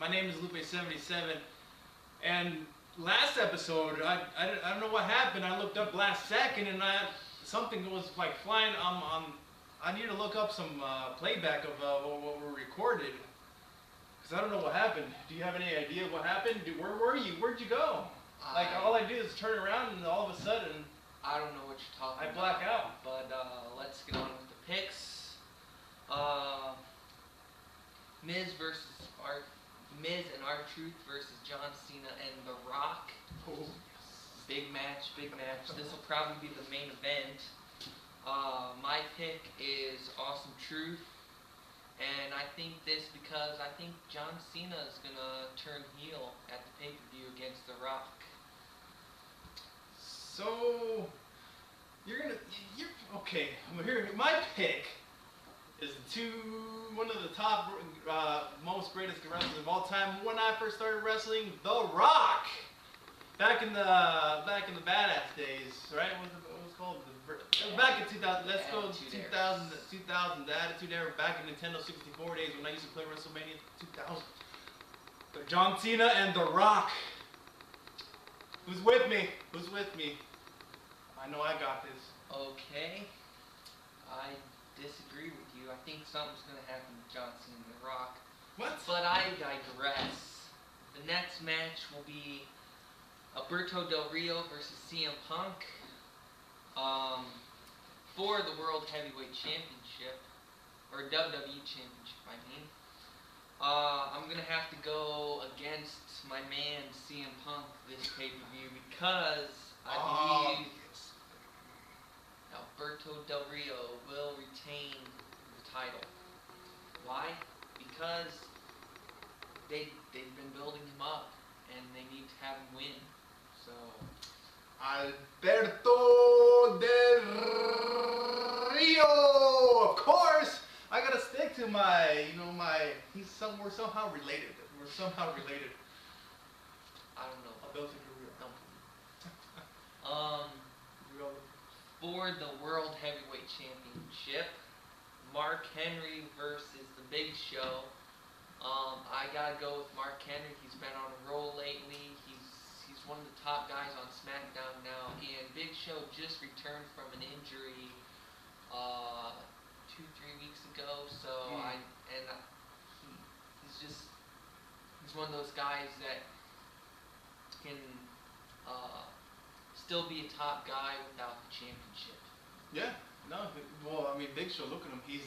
My name is Lupe77, and last episode, I don't know what happened. I looked up last second, and something was like flying. I need to look up some playback of what we recorded, because I don't know what happened. Do you have any idea what happened? Where were you? Where'd you go? Like all I do is turn around, and all of a sudden, I don't know what you're talking about. I black out. But let's get on with the picks. Miz and R-Truth versus John Cena and The Rock. Oh, yes. Big match, big match. This will probably be the main event. My pick is Awesome Truth. And I think this because I think John Cena is going to turn heel at the pay-per-view against The Rock. So, okay. Here, my pick is one of the top, most greatest wrestlers of all time. When I first started wrestling, The Rock, back in the badass days, right? What was it called? Back in 2000. Let's go 2000, the Attitude Era. Back in Nintendo 64 days when I used to play WrestleMania 2000. John Cena and The Rock. Who's with me? Who's with me? I know I got this. Okay. I disagree with you. I think something's going to happen with John Cena and The Rock. What? But I digress. The next match will be Alberto Del Rio versus CM Punk for the World Heavyweight Championship, or WWE Championship, I mean. I'm going to have to go against my man CM Punk this pay-per-view because I believe Alberto Del Rio will retain the title. Why? Because they've been building him up and they need to have him win. So Alberto Del Rio, of course. I gotta stick to he's somehow related. We're somehow related. I don't know. Alberto Del Rio. No. For the World Heavyweight Championship, Mark Henry versus The Big Show. I gotta go with Mark Henry. He's been on a roll lately. He's one of the top guys on SmackDown now, and Big Show just returned from an injury 2-3 weeks ago. So he's one of those guys that can still be a top guy without the championship. Yeah, no, well, I mean, Big Show, look at him. He's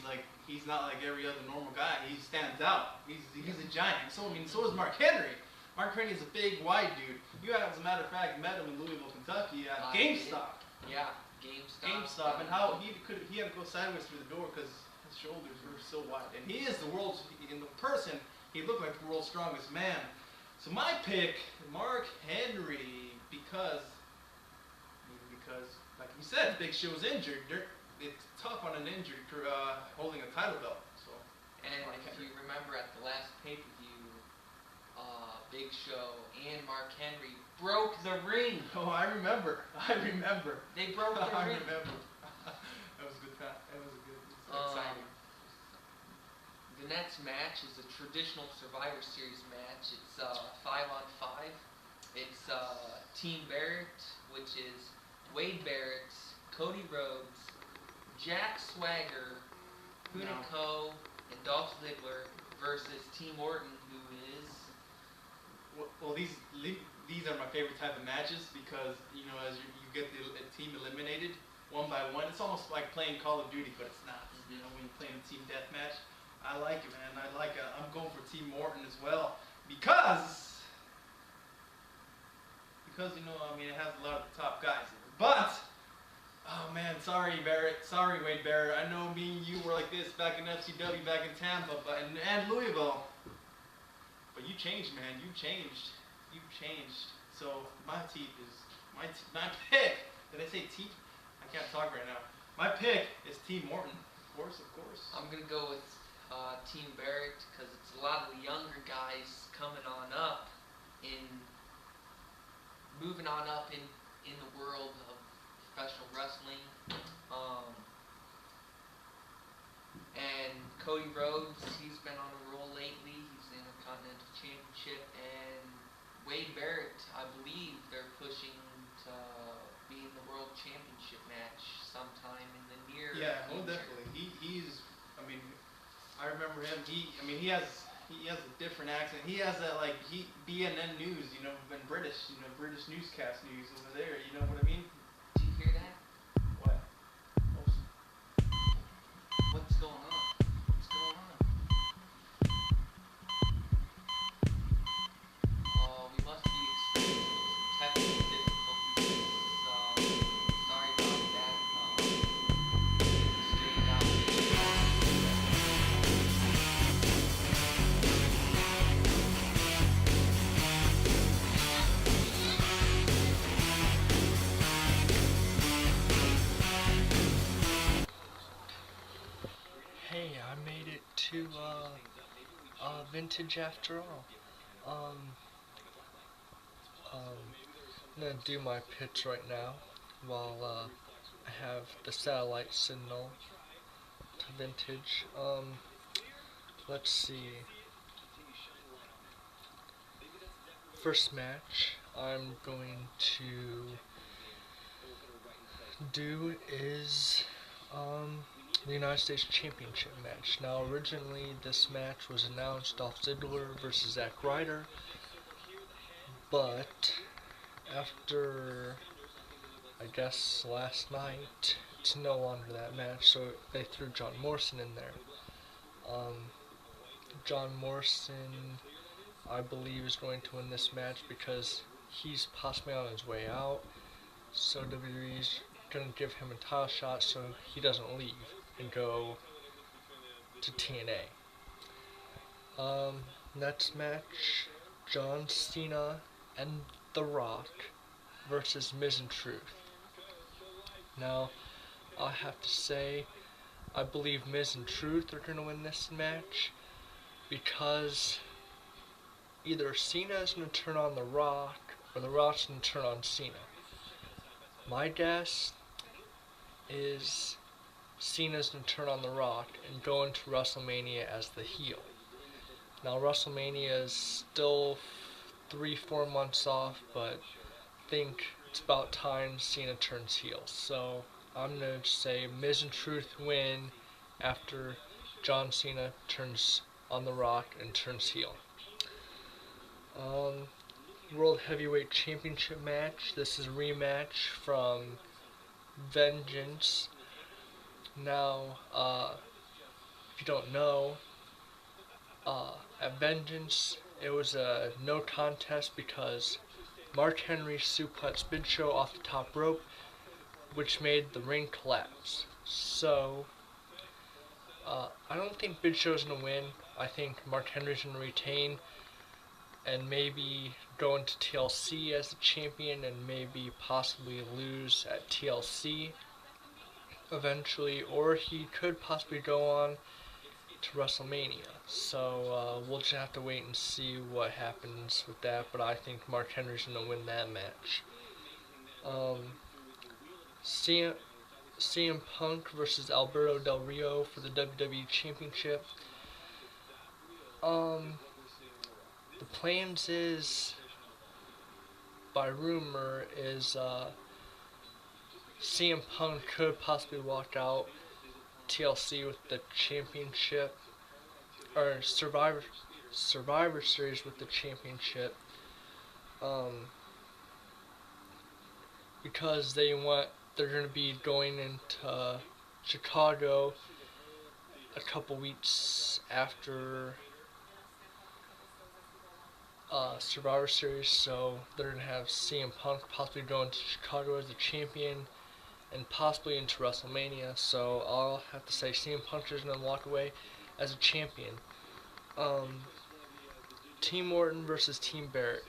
not like every other normal guy. He stands out. He's a giant. So so is Mark Henry. Mark Henry is a big, wide dude. You, as a matter of fact, met him in Louisville, Kentucky at GameStop. Yeah, GameStop. GameStop, and how he had to go sideways through the door because his shoulders were so wide. And he is the world's, in the person, he looked like the world's strongest man. So my pick, Mark Henry, because like you said, Big Show's injured. It's tough on an injured holding a title belt. So, and if you remember at the last pay-per-view, Big Show and Mark Henry broke the ring. Oh, I remember. They broke the ring. I remember. That was a good time. That was exciting. The next match is a traditional Survivor Series match. It's 5-on-5. It's Team Barrett, which is Wade Barrett, Cody Rhodes, Jack Swagger, Hunico, and Dolph Ziggler versus Team Orton, who is... Well, these are my favorite type of matches because, as you get the team eliminated one by one, it's almost like playing Call of Duty, but it's not. When you're playing a team deathmatch, I like it, man. I'm going for Team Orton as well because it has a lot of the top guys in it. But, oh man, sorry Wade Barrett. I know me and you were like this back in FCW, back in Tampa, and Louisville. But you changed, man. You changed. So my pick. Did I say team? I can't talk right now. My pick is Team Orton. Of course. I'm gonna go with Team Barrett because it's a lot of the younger guys moving on up in the world of professional wrestling. And Cody Rhodes, he's been on a roll lately. He's the Intercontinental Championship Wade Barrett, I believe they're pushing to be in the World Championship match sometime in the near Yeah, future. well, definitely. He's. I mean, I remember him. He has a different accent. He has that like BNN news. You know, and British. You know, British newscast news over there. You know what I mean? Do you hear that? What? What's going on? What's going on? We must be experiencing some technical difficulties. Sorry about that. Straightened out. Hey, I made it to vintage after all. I'm gonna do my pitch right now while I have the satellite signal to vintage. Let's see. First match I'm going to do is the United States Championship match. Now, originally this match was announced Dolph Ziggler versus Zack Ryder, but after, I guess, last night, it's no longer that match, so they threw John Morrison in there. John Morrison, I believe, is going to win this match because he's possibly on his way out, so WWE's going to give him a title shot so he doesn't leave and go to TNA. Next match, John Cena and The Rock versus Miz and Truth. Now, I have to say, I believe Miz and Truth are going to win this match because either Cena is going to turn on The Rock or The Rock's going to turn on Cena. My guess is Cena's going to turn on The Rock and go into WrestleMania as the heel. Now, WrestleMania is still 3-4 months off, but I think it's about time Cena turns heel. So I'm going to say Miz and Truth win after John Cena turns on The Rock and turns heel. World Heavyweight Championship match. This is a rematch from Vengeance. Now, if you don't know, at Vengeance, it was a no contest because Mark Henry suplexed Big Show off the top rope, which made the ring collapse. So, I don't think Big Show's going to win. I think Mark Henry's going to retain and maybe go into TLC as the champion and maybe possibly lose at TLC eventually, or he could possibly go on to WrestleMania. So we'll just have to wait and see what happens with that, but I think Mark Henry's going to win that match. CM Punk versus Alberto Del Rio for the WWE Championship. The plans is, by rumor, is CM Punk could possibly walk out TLC with the championship, or Survivor Series with the championship, because they're going to be going into Chicago a couple weeks after Survivor Series, so they're going to have CM Punk possibly going to Chicago as the champion and possibly into WrestleMania, so I'll have to say CM Punk is going to walk away as a champion. Team Orton versus Team Barrett.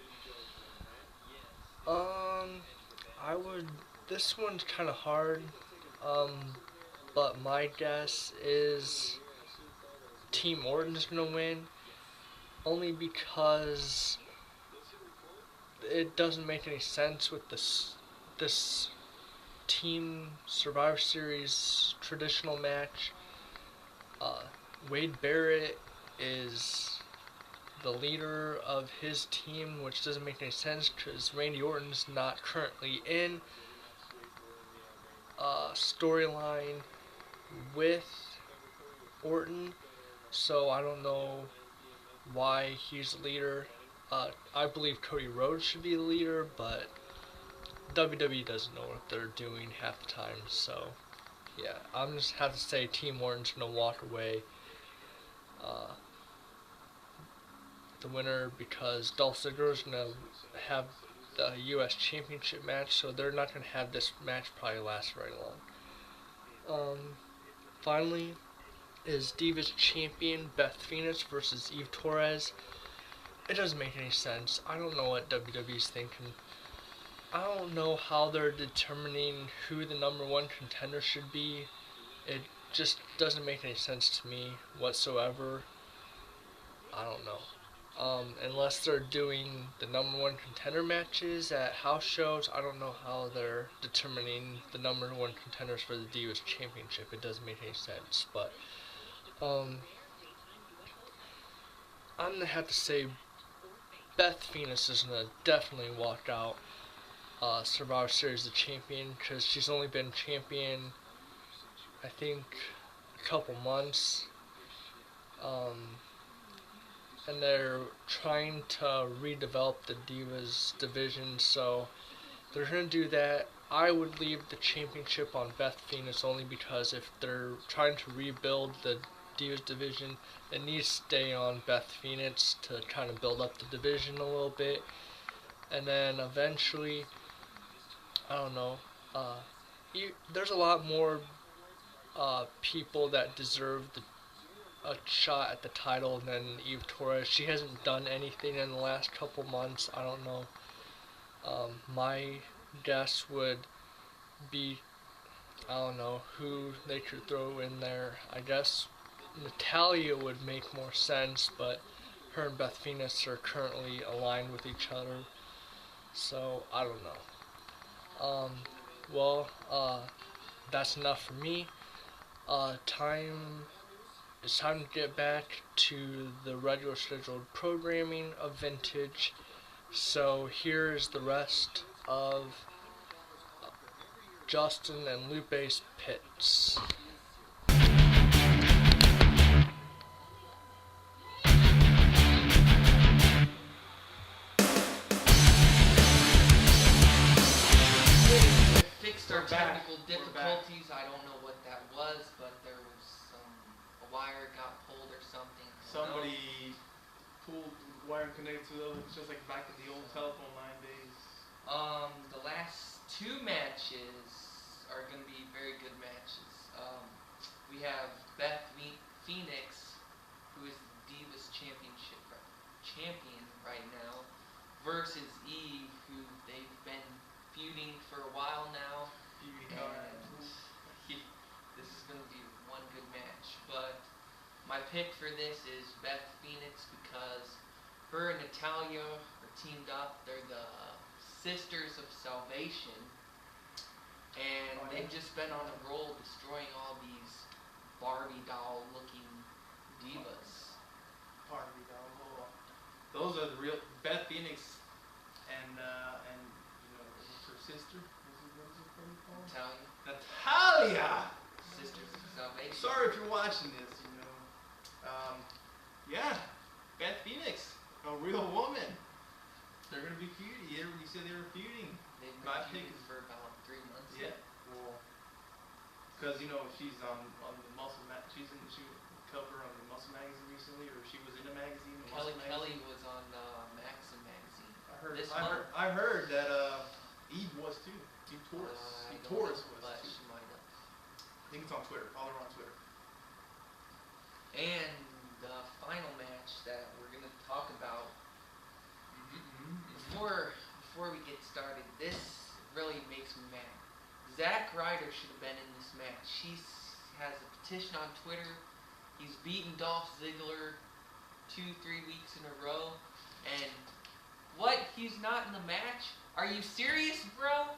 This one's kind of hard, but my guess is Team Orton is going to win, only because it doesn't make any sense with this Team Survivor Series traditional match. Wade Barrett is the leader of his team, which doesn't make any sense because Randy Orton's not currently in a storyline with Orton, so I don't know why he's the leader. I believe Cody Rhodes should be the leader, but WWE doesn't know what they're doing half the time, so yeah, I'm just have to say Team Orton's gonna walk away the winner because Dolph Ziggler's gonna have the U.S. Championship match, so they're not gonna have this match probably last very long. Finally, is Divas Champion Beth Phoenix versus Eve Torres. It doesn't make any sense. I don't know what WWE's thinking. I don't know how they're determining who the number one contender should be. It just doesn't make any sense to me whatsoever. I don't know. Unless they're doing the number one contender matches at house shows, I don't know how they're determining the number one contenders for the Divas Championship. It doesn't make any sense. But I'm gonna have to say Beth Phoenix is gonna definitely walk out Survivor Series the champion because she's only been champion, I think, a couple months. And they're trying to redevelop the Divas division, so they're going to do that. I would leave the championship on Beth Phoenix only because if they're trying to rebuild the Divas division, it needs to stay on Beth Phoenix to kind of build up the division a little bit. And then eventually, I don't know, there's a lot more people that deserve a shot at the title than Eve Torres. She hasn't done anything in the last couple months. I don't know. My guess would be, I don't know who they could throw in there. I guess Natalia would make more sense, but her and Beth Phoenix are currently aligned with each other, so I don't know. That's enough for me. It's time to get back to the regular scheduled programming of Vintage. So here's the rest of Justin and Lupe's picks. Fixed our technical difficulties. I don't know what that was, but there was a wire got pulled or something. Somebody pulled the wire and connected to them. It's just like back in the old telephone line days. The last two matches are going to be very good matches. We have Beth Phoenix, who is the Divas champion right now, versus Eve, who they've been feuding for a while now. This is going to be one good match. But my pick for this is Beth Phoenix because her and Natalia are teamed up. They're the Sisters of Salvation. And they've just been on a roll destroying all these Barbie doll looking divas. Barbie doll. Oh. Those are the real Beth Phoenix and what's her sister? What is it called? Natalia! Sisters of Salvation. Sorry if you're watching this, yeah, Beth Phoenix, a real woman. They're gonna be feuding. You said they were feuding. They've been feuding for about 3 months. Yeah. Well, because she's on the Muscle she's cover on the Muscle magazine recently, or she was in a magazine. Kelly was on Maxim magazine. I heard that Eve was too. Eve Torres. Eve Torres was too. She might have. I think it's on Twitter. Follow her on Twitter. And the final match that we're going to talk about, before we get started, this really makes me mad. Zack Ryder should have been in this match. He has a petition on Twitter. He's beaten Dolph Ziggler 2-3 weeks in a row. And what? He's not in the match? Are you serious, bro?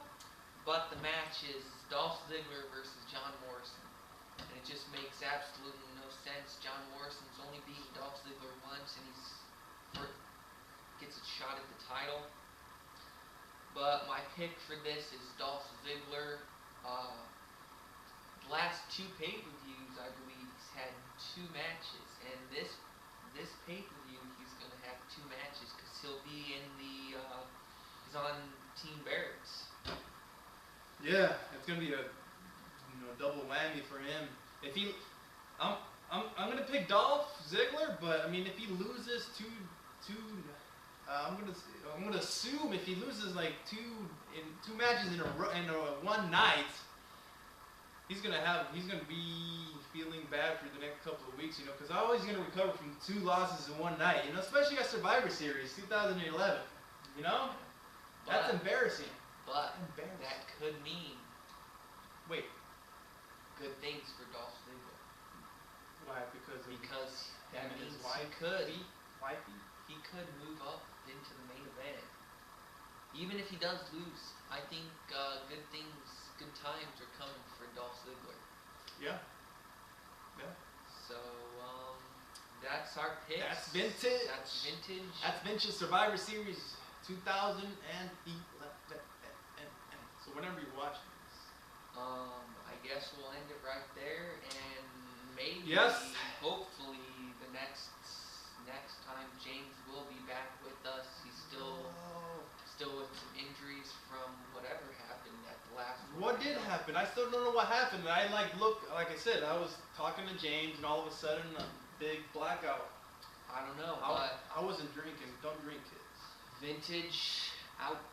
But the match is Dolph Ziggler versus John Morrison. And it just makes absolutely no sense. John Morrison's only beaten Dolph Ziggler once, and he's gets a shot at the title. But my pick for this is Dolph Ziggler. The last 2 pay-per-views, I believe, he's had 2 matches, and this pay-per-view he's gonna have 2 matches because he'll be in the he's on Team Barrett's. Yeah, it's gonna be a double whammy for him. If he, I'm gonna pick Dolph Ziggler, but I mean if he loses I'm gonna assume if he loses like two matches in one night, he's gonna be feeling bad for the next couple of weeks, because how is he gonna recover from 2 losses in one night, especially at Survivor Series 2011, that's embarrassing. But that could mean Wait, good things for Dolph Ziggler. why? Because that him and means his wife, wifey. he could move up into the main event. Even if he does lose, I think good times are coming for Dolph Ziggler. Yeah. So, that's our picks. That's vintage. That's vintage Survivor Series 2011. So whenever you're watching this. I guess we'll end it right there, and maybe, hopefully, the next time James will be back with us. He's still with some injuries from whatever happened at the last one. What did happen? I still don't know what happened. I like I said, I was talking to James, and all of a sudden, a big blackout. I don't know, I wasn't drinking. Don't drink, kids. Vintage out.